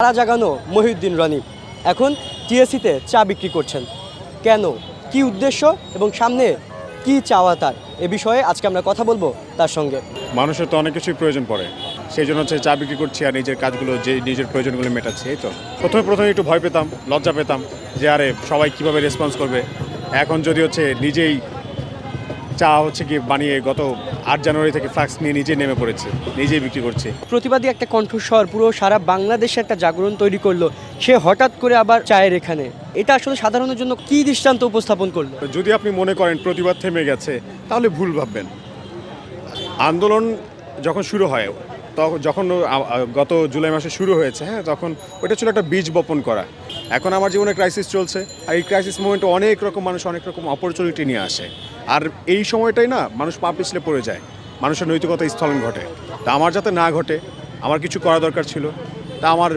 তারা জাগানো মহিউদ্দিন রনি এখন টিএসসিতে চা বিক্রি করছেন। কেন, কি উদ্দেশ্য এবং সামনে কি চাওয়া তার, এ বিষয়ে আজকে আমরা কথা বলবো তার সঙ্গে। মানুষের তো অনেক কিছুই প্রয়োজন পড়ে, সেই জন্য হচ্ছে চা বিক্রি করছি আর নিজের কাজগুলো যে নিজের প্রয়োজনগুলো মেটাচ্ছি। এই তো প্রথমে একটু ভয় পেতাম, লজ্জা পেতাম যে আরে সবাই কীভাবে রেসপন্স করবে। এখন যদি হচ্ছে নিজেই চা হচ্ছে কি বানিয়ে গত 8 জানুয়ারি থেকে ফ্লাক্স নিয়ে নিজেই নেমে পড়েছি, নিজেই বিক্রি করছি। প্রতিবাদী একটা কণ্ঠস্বর পুরো সারা বাংলাদেশে একটা জাগরণ তৈরি করলো, সে হঠাৎ করে আবার চায়ের এখানে, এটা আসলে সাধারণের জন্য কি দৃষ্টান্ত উপস্থাপন করলো? যদি আপনি মনে করেন প্রতিবাদ থেমে গেছে তাহলে ভুল ভাববেন। আন্দোলন যখন শুরু হয়, যখন গত জুলাই মাসে শুরু হয়েছে, হ্যাঁ, তখন ওটা ছিল একটা বীজ বপন করা। এখন আমার জীবনে ক্রাইসিস চলছে, আর এই ক্রাইসিস মোমেন্টে অনেক রকম মানুষ অনেক রকম অপরচুনিটি নিয়ে আসে, আর এই সময়টাই না মানুষ পা পিছলে পড়ে যায়, মানুষের নৈতিকতা স্থলন ঘটে। তা আমার যাতে না ঘটে, আমার কিছু করা দরকার ছিল। তা আমার